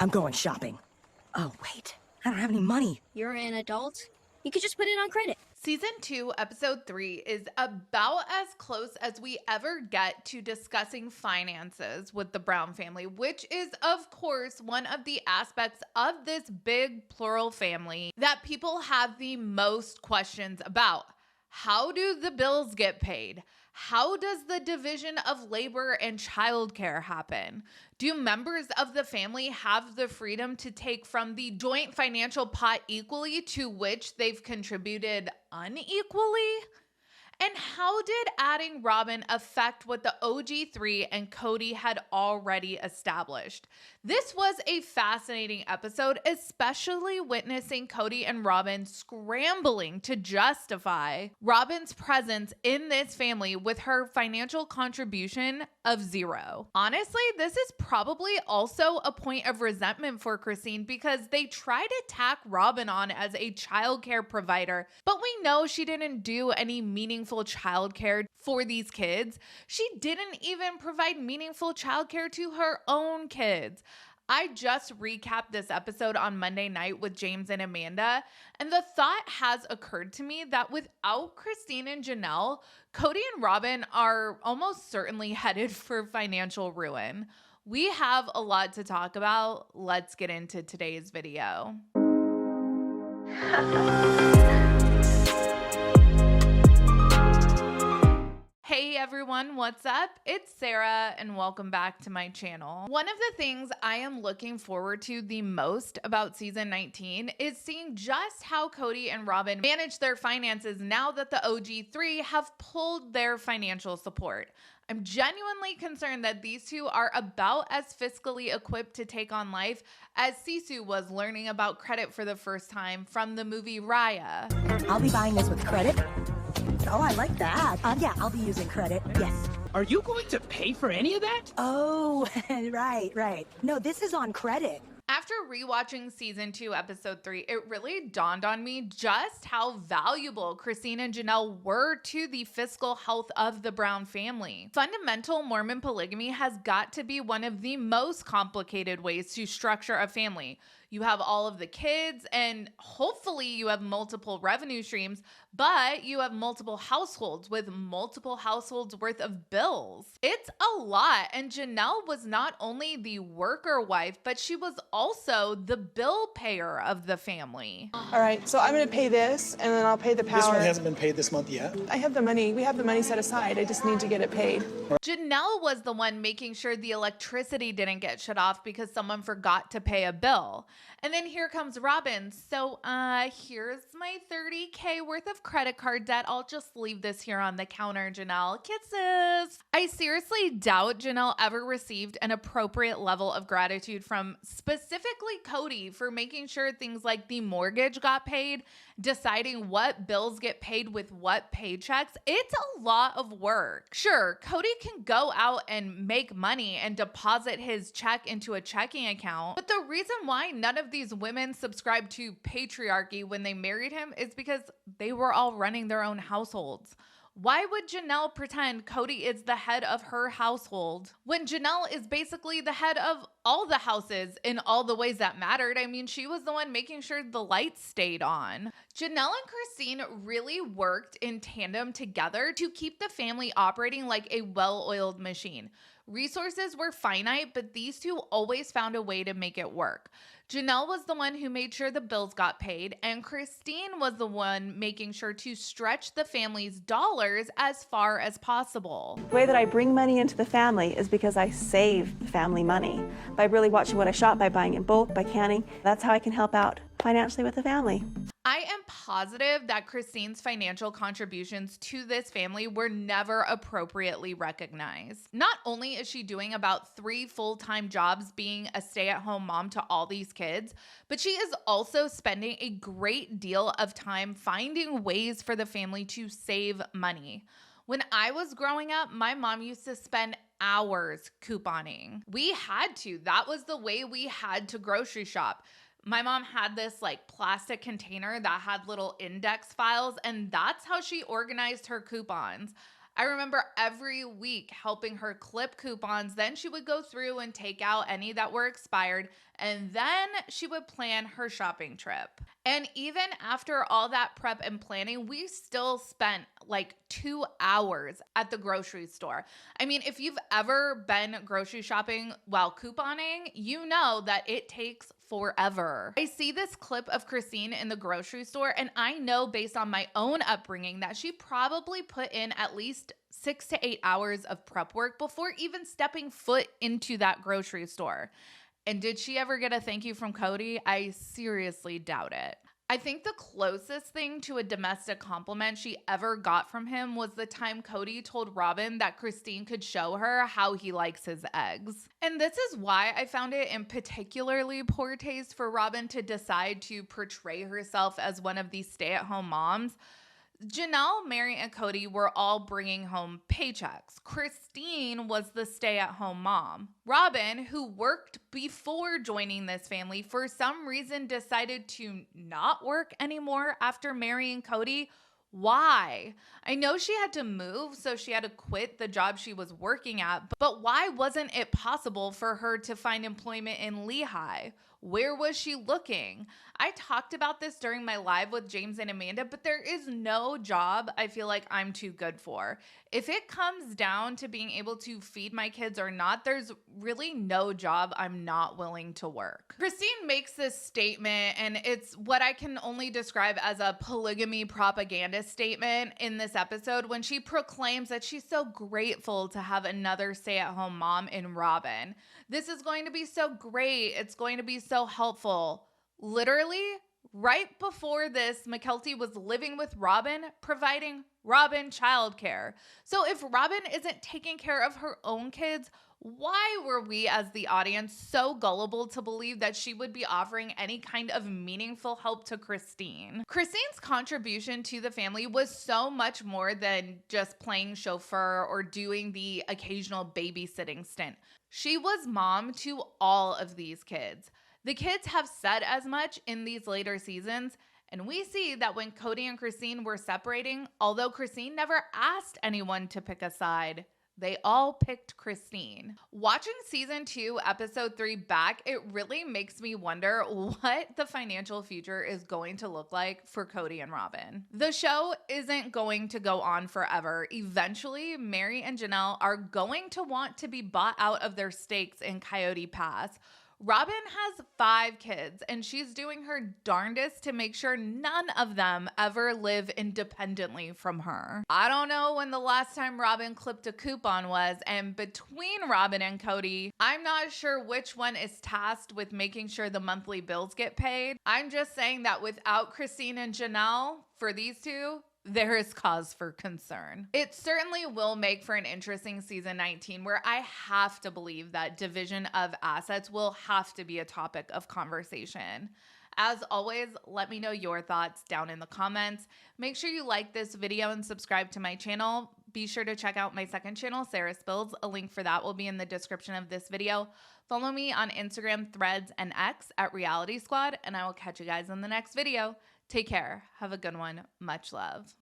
I'm going shopping. Oh, wait. I don't have any money. You're an adult. You could just put it on credit. Season 2, episode 3 is about as close as we ever get to discussing finances with the Brown family, which is, of course, one of the aspects of this big plural family that people have the most questions about. How do the bills get paid? How does the division of labor and childcare happen? Do members of the family have the freedom to take from the joint financial pot equally to which they've contributed unequally? And how did adding Robyn affect what the OG3 and Kody had already established? This was a fascinating episode, especially witnessing Kody and Robyn scrambling to justify Robyn's presence in this family with her financial contribution of 0. Honestly, this is probably also a point of resentment for Christine because they try to tack Robyn on as a childcare provider, but we know she didn't do any meaningful childcare for these kids. She didn't even provide meaningful childcare to her own kids. I just recapped this episode on Monday night with James and Amanda, and the thought has occurred to me that without Christine and Janelle, Kody and Robyn are almost certainly headed for financial ruin. We have a lot to talk about. Let's get into today's video. Hey everyone, what's up? It's Sarah and welcome back to my channel. One of the things I am looking forward to the most about season 19 is seeing just how Kody and Robyn manage their finances now that the OG3 have pulled their financial support. I'm genuinely concerned that these two are about as fiscally equipped to take on life as Sisu was learning about credit for the first time from the movie Raya. I'll be buying this with credit. Oh, I like that. Yeah, I'll be using credit. Yes. Are you going to pay for any of that? Oh, right. No, this is on credit. After rewatching season 2, episode 3, it really dawned on me just how valuable Christine and Janelle were to the fiscal health of the Brown family. Fundamental Mormon polygamy has got to be one of the most complicated ways to structure a family. You have all of the kids and hopefully you have multiple revenue streams, but you have multiple households with multiple households worth of bills. It's a lot. And Janelle was not only the worker wife, but she was also the bill payer of the family. All right, so I'm gonna pay this and then I'll pay the power. This one hasn't been paid this month yet. I have the money, we have the money set aside. I just need to get it paid. Janelle was the one making sure the electricity didn't get shut off because someone forgot to pay a bill. And then here comes Robyn. So here's my $30K worth of credit card debt. I'll just leave this here on the counter, Janelle. Kisses. I seriously doubt Janelle ever received an appropriate level of gratitude from specifically Kody for making sure things like the mortgage got paid, deciding what bills get paid with what paychecks. It's a lot of work. Sure, Kody can go out and make money and deposit his check into a checking account, but the reason why none of these women subscribed to patriarchy when they married him is because they were all running their own households. Why would Janelle pretend Kody is the head of her household when Janelle is basically the head of all the houses in all the ways that mattered? I mean, she was the one making sure the lights stayed on. Janelle and Christine really worked in tandem together to keep the family operating like a well-oiled machine. Resources were finite, but these two always found a way to make it work. Janelle was the one who made sure the bills got paid, and Christine was the one making sure to stretch the family's dollars as far as possible. The way that I bring money into the family is because I save the family money. By really watching what I shop, by buying in bulk, by canning. That's how I can help out financially with the family. I am positive that Christine's financial contributions to this family were never appropriately recognized. Not only is she doing about 3 full-time jobs being a stay-at-home mom to all these kids, but she is also spending a great deal of time finding ways for the family to save money. When I was growing up, my mom used to spend hours couponing. We had to. That was the way we had to grocery shop. My mom had this like plastic container that had little index files, and that's how she organized her coupons. I remember every week helping her clip coupons. Then she would go through and take out any that were expired And then she would plan her shopping trip. And even after all that prep and planning, we still spent like 2 hours at the grocery store. I mean, if you've ever been grocery shopping while couponing, you know that it takes forever. I see this clip of Christine in the grocery store, and I know based on my own upbringing that she probably put in at least 6 to 8 hours of prep work before even stepping foot into that grocery store. And did she ever get a thank you from Kody? I seriously doubt it. I think the closest thing to a domestic compliment she ever got from him was the time Kody told Robyn that Christine could show her how he likes his eggs. And this is why I found it in particularly poor taste for Robyn to decide to portray herself as one of these stay-at-home moms. Janelle, Mary, and Kody were all bringing home paychecks. Christine was the stay-at-home mom. Robyn, who worked before joining this family, for some reason decided to not work anymore after marrying Kody. Why? I know she had to move, so she had to quit the job she was working at, but why wasn't it possible for her to find employment in Lehigh? Where was she looking? I talked about this during my live with James and Amanda, but there is no job I feel like I'm too good for. If it comes down to being able to feed my kids or not, there's really no job I'm not willing to work. Christine makes this statement, and it's what I can only describe as a polygamy propaganda statement in this episode when she proclaims that she's so grateful to have another stay-at-home mom in Robyn. This is going to be so great. It's going to be so helpful. Literally, right before this, McKelty was living with Robyn, providing Robyn childcare. So if Robyn isn't taking care of her own kids, why were we as the audience so gullible to believe that she would be offering any kind of meaningful help to Christine? Christine's contribution to the family was so much more than just playing chauffeur or doing the occasional babysitting stint. She was mom to all of these kids. The kids have said as much in these later seasons, and we see that when Kody and Christine were separating, although Christine never asked anyone to pick a side, they all picked Christine. Watching season 2, episode 3 back, it really makes me wonder what the financial future is going to look like for Kody and Robyn. The show isn't going to go on forever. Eventually, Mary and Janelle are going to want to be bought out of their stakes in Coyote Pass. Robyn has 5 kids, and she's doing her darndest to make sure none of them ever live independently from her. I don't know when the last time Robyn clipped a coupon was, and between Robyn and Kody, I'm not sure which one is tasked with making sure the monthly bills get paid. I'm just saying that without Christine and Janelle, for these two, there is cause for concern. It certainly will make for an interesting season 19 where I have to believe that division of assets will have to be a topic of conversation. As always, let me know your thoughts down in the comments. Make sure you like this video and subscribe to my channel. Be sure to check out my second channel, Sarah Spills. A link for that will be in the description of this video. Follow me on Instagram, Threads, and X at Reality Squad, and I will catch you guys in the next video. Take care. Have a good one. Much love.